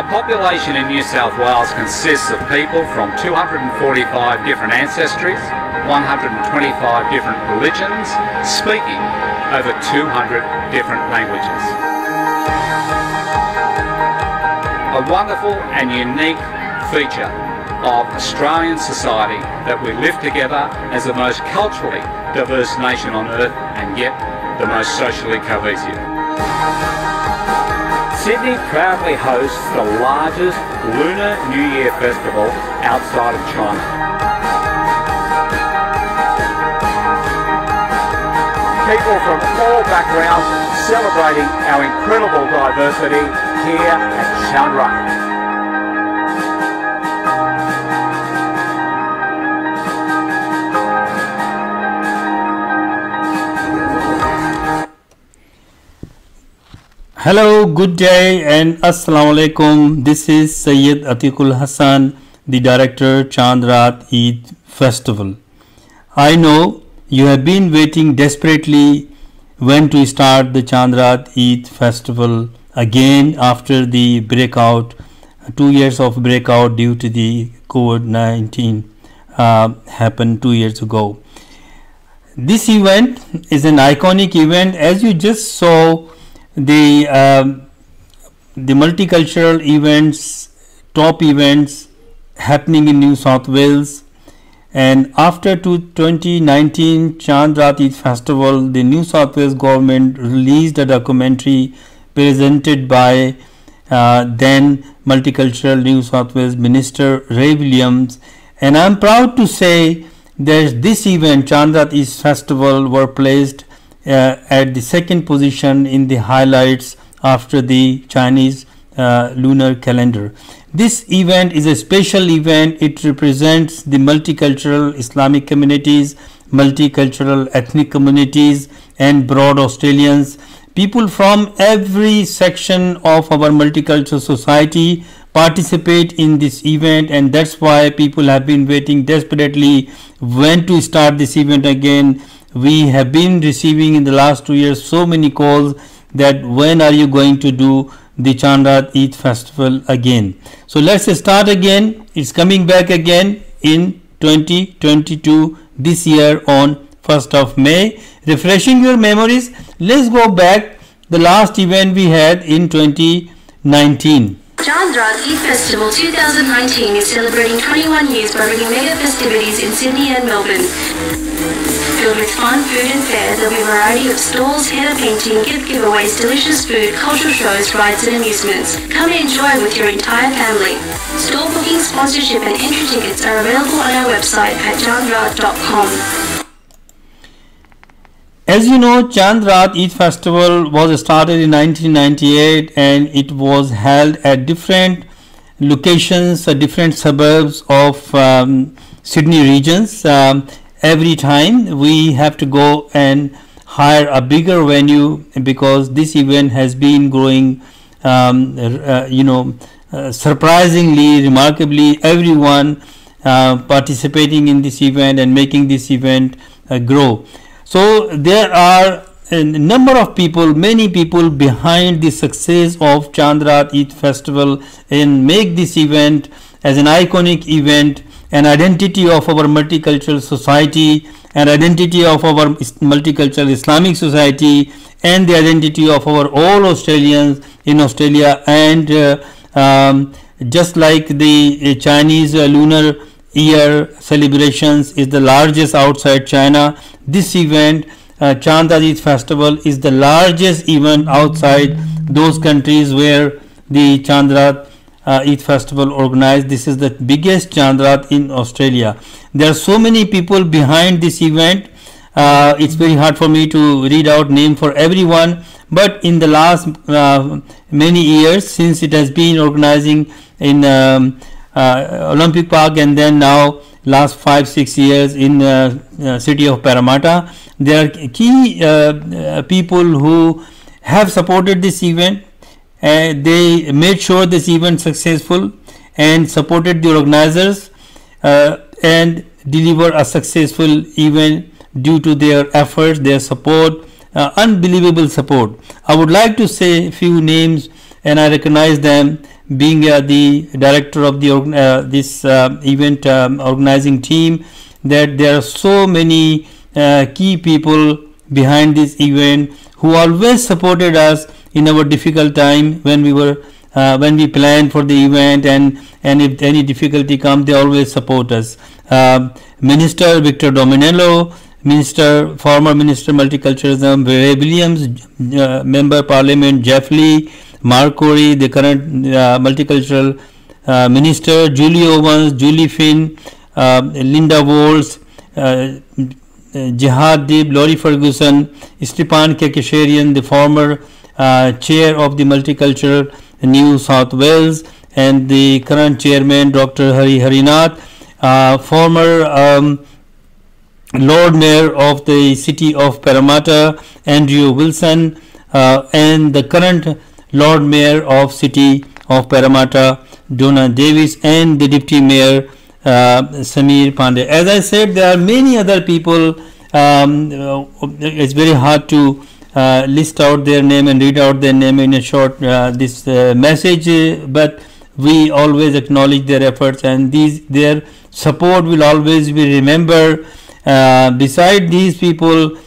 population in New South Wales consists of people from 245 different ancestries, 125 different religions, speaking over 200 different languages. A wonderful and unique feature of Australian society that we live together as the most culturally diverse nation on earth and yet the most socially cohesive. Sydney proudly hosts the largest Lunar New Year festival outside of China. People from all backgrounds celebrating our incredible diversity here at Chand Raat. Hello, good day and Assalamu alaikum. This is Syed Atiq Hassan, the director Chand Raat Eid Festival. I know you have been waiting desperately when to start the Chand Raat Eid Festival again after the breakout, 2 years of breakout due to the COVID-19 happened 2 years ago. This event is an iconic event. As you just saw, the multicultural events, top events happening in New South Wales, and after 2019 Chand Raat Eid Festival, the New South Wales government released a documentary presented by then multicultural New South Wales Minister Ray Williams, and I'm proud to say that this event, Chand Raat Eid Festival, were placed at the second position in the highlights after the Chinese lunar calendar. This event is a special event. It represents the multicultural Islamic communities, multicultural ethnic communities, and broad Australians. People from every section of our multicultural society participate in this event, and that's why people have been waiting desperately when to start this event again. We have been receiving in the last 2 years so many calls that when are you going to do the Chand Raat Eid Festival again. So let's start again. It's coming back again in 2022 this year on 1st of May. Refreshing your memories, let's go back the last event we had in 2019. Chand Raat Eid Festival 2019 is celebrating 21 years by bringing mega festivities in Sydney and Melbourne. Filled with fun, food and fare, there'll be a variety of stalls, henna painting, gift giveaways, delicious food, cultural shows, rides and amusements. Come and enjoy with your entire family. Stall booking, sponsorship and entry tickets are available on our website at chandraat.com. As you know, Chand Raat Eid Festival was started in 1998 and it was held at different locations, different suburbs of Sydney regions. Every time we have to go and hire a bigger venue because this event has been growing, surprisingly, remarkably, everyone participating in this event and making this event grow. So there are a number of people, many people behind the success of Chand Raat Eid Festival and make this event as an iconic event, an identity of our multicultural society, an identity of our multicultural Islamic society, and the identity of our all Australians in Australia. And just like the Chinese lunar year celebrations is the largest outside China, this event, Chand Raat Eid Festival, is the largest event outside those countries where the Chand Raat Eid Festival organized. This is the biggest Chand Raat in Australia. There are so many people behind this event. It's very hard for me to read out name for everyone, but in the last many years since it has been organizing in Olympic Park, and then now last 5-6 years in city of Parramatta, there are key people who have supported this event. They made sure this event successful and supported the organizers and deliver a successful event due to their efforts, their support, unbelievable support. I would like to say a few names and I recognize them being the director of the this event organizing team, that there are so many key people behind this event who always supported us in our difficult time when we planned for the event, and if any difficulty comes, they always support us. Minister Victor Dominello, former Minister Multiculturalism, Ray Williams, Member Parliament Jeff Lee, Mark Corey, the current Multicultural Minister, Julie Owens, Julie Finn, Linda Walls, Jihad Deeb, Laurie Ferguson, Stepan Kekesharian, the former chair of the Multicultural New South Wales, and the current chairman Dr. Hari Harinath, former Lord Mayor of the city of Parramatta Andrew Wilson, and the current Lord Mayor of city of Parramatta Donna Davis, and the Deputy Mayor Samir Pandey. As I said, there are many other people. It's very hard to list out their name and read out their name in a short this message, but we always acknowledge their efforts, and their support will always be remembered. Beside these people,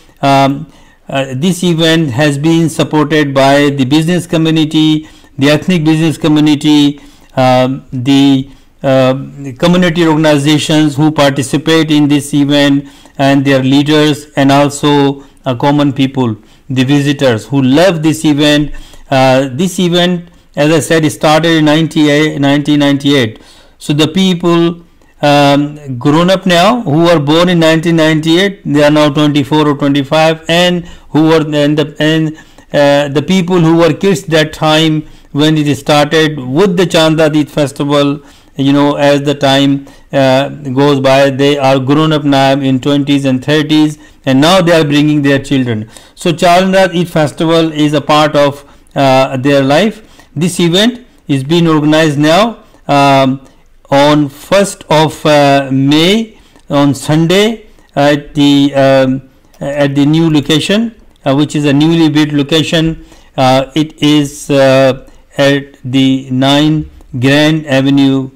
this event has been supported by the business community, the ethnic business community, the community organizations who participate in this event and their leaders, and also common people, the visitors who love this event. This event, as I said, started in 1998. So the people grown up now who were born in 1998, they are now 24 or 25, and who were the people who were kids that time when it started with the Chand Raat Eid Festival. As the time goes by, they are grown up now in 20s and 30s, and now they are bringing their children. So Chand Raat Eid Festival is a part of their life. This event is being organized now on 1st of May on Sunday at the new location, which is a newly built location. It is at the 9 Grand Avenue,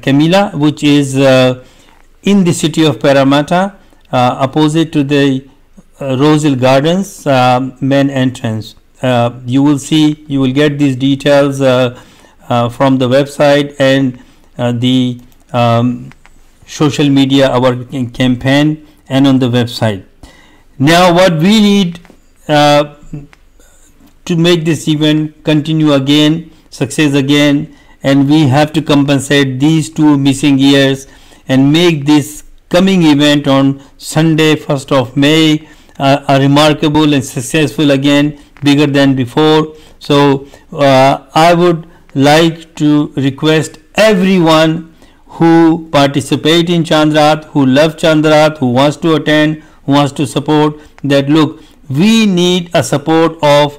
Camilla, which is in the city of Parramatta, opposite to the Rosehill Gardens main entrance. You will get these details from the website and the social media, our campaign, and on the website. Now what we need to make this event continue again, success again, and we have to compensate these 2 missing years and make this coming event on Sunday 1st of May a remarkable and successful again, bigger than before. So I would like to request everyone who participate in Chand Raat, who love Chand Raat, who wants to attend, who wants to support, that look, we need a support of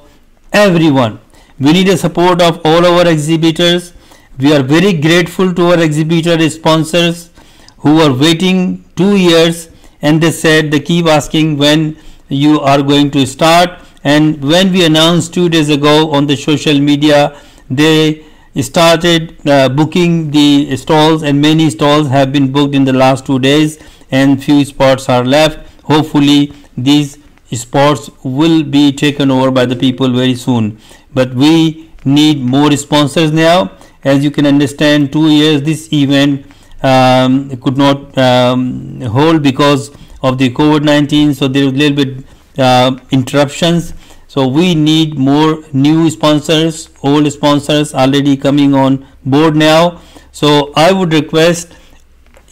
everyone. We need a support of all our exhibitors. We are very grateful to our exhibitor sponsors who are waiting 2 years, and they said they keep asking when you are going to start. And when we announced 2 days ago on the social media, they started booking the stalls, and many stalls have been booked in the last 2 days, and few spots are left. Hopefully these spots will be taken over by the people very soon, but we need more sponsors now. As you can understand, 2 years this event could not hold because of the COVID-19, so there was a little bit interruptions. So we need more new sponsors, old sponsors already coming on board now. So I would request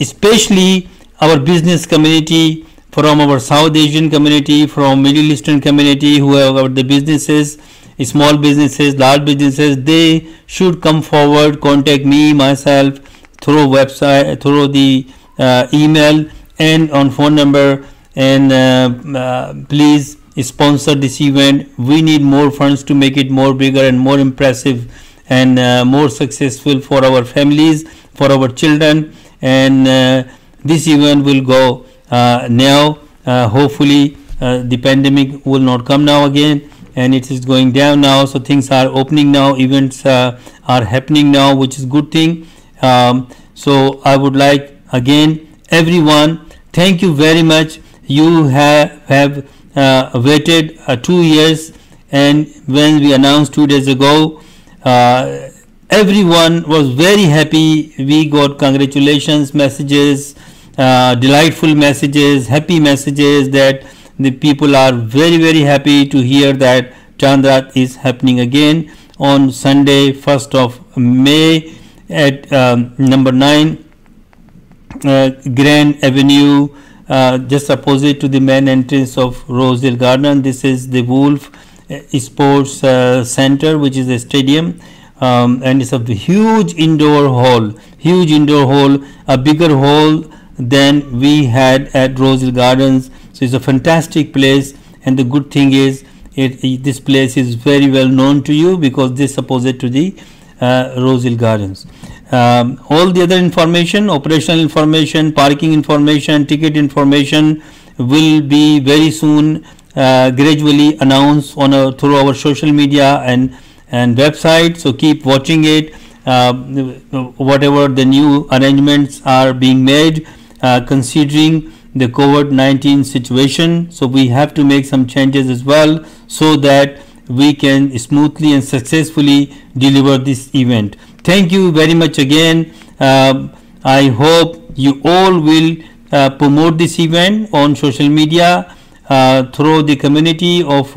especially our business community, from our South Asian community, from Middle Eastern community, who have the businesses, small businesses, large businesses, they should come forward, contact me, myself, through website, through the email and on phone number, and please sponsor this event. We need more funds to make it more bigger and more impressive and more successful for our families, for our children, and this event will go now. Hopefully the pandemic will not come now again, and it is going down now. So things are opening now, events are happening now, which is good thing. So I would like again everyone, thank you very much. You have waited 2 years, and when we announced 2 days ago, everyone was very happy. We got congratulations messages, delightful messages, happy messages, that the people are very happy to hear that Chand Raat is happening again on Sunday 1st of May at number 9 Grand Avenue, just opposite to the main entrance of Rosedale Garden. This is the Wolf Sports Center, which is a stadium, and it's a huge indoor hall, a bigger hall than we had at Rosedale Gardens. So it's a fantastic place, and the good thing is this place is very well known to you because this is opposite to the Rosedale Gardens. All the other information, operational information, parking information, ticket information will be very soon gradually announced on through our social media and website. So keep watching it. Whatever the new arrangements are being made, considering the COVID-19 situation, so we have to make some changes as well, so that we can smoothly and successfully deliver this event. Thank you very much again. I hope you all will promote this event on social media through the community of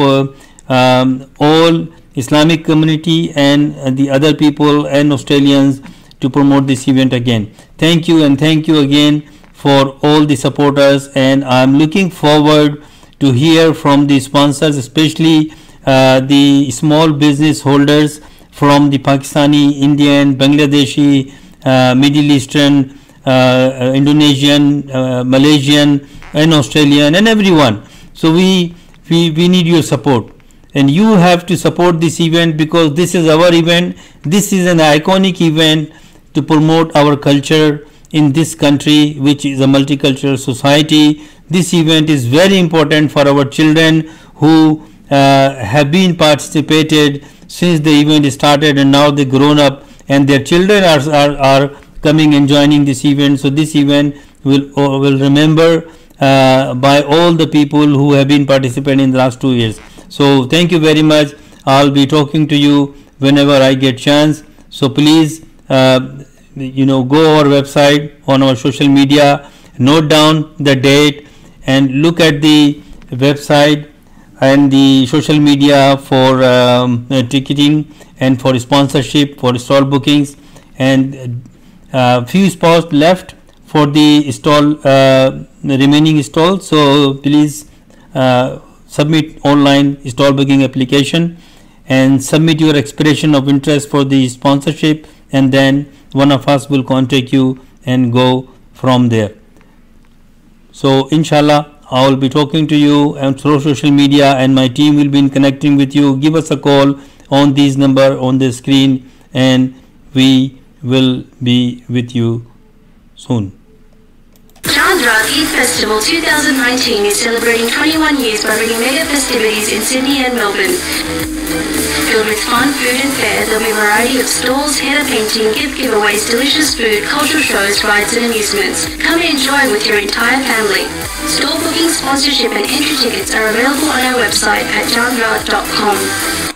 all Islamic community and the other people and Australians to promote this event again. Thank you, and thank you again for all the supporters, and I am looking forward to hear from the sponsors, especially the small business holders from the Pakistani, Indian, Bangladeshi, Middle Eastern, Indonesian, Malaysian and Australian and everyone. So we need your support, and you have to support this event because this is our event. This is an iconic event to promote our culture in this country, which is a multicultural society. This event is very important for our children who have been participated since the event started, and now they grown up and their children are coming and joining this event. So this event will remember by all the people who have been participating in the last 2 years. So thank you very much. I'll be talking to you whenever I get chance. So please go our website, on our social media, note down the date and look at the website and the social media for ticketing and for sponsorship, for stall bookings, and few spots left for the stall, remaining stalls. So please submit online stall booking application and submit your expression of interest for the sponsorship, and then one of us will contact you and go from there. So inshallah, I will be talking to you and through social media, and my team will be connecting with you. Give us a call on this number on the screen, and we will be with you soon. Chand Raat Eid Festival 2019 is celebrating 21 years by bringing mega festivities in Sydney and Melbourne. Filled with fun, food and fare, there'll be a variety of stalls, henna painting, gift giveaways, delicious food, cultural shows, rides and amusements. Come and enjoy with your entire family. Stall booking, sponsorship and entry tickets are available on our website at chandraat.com.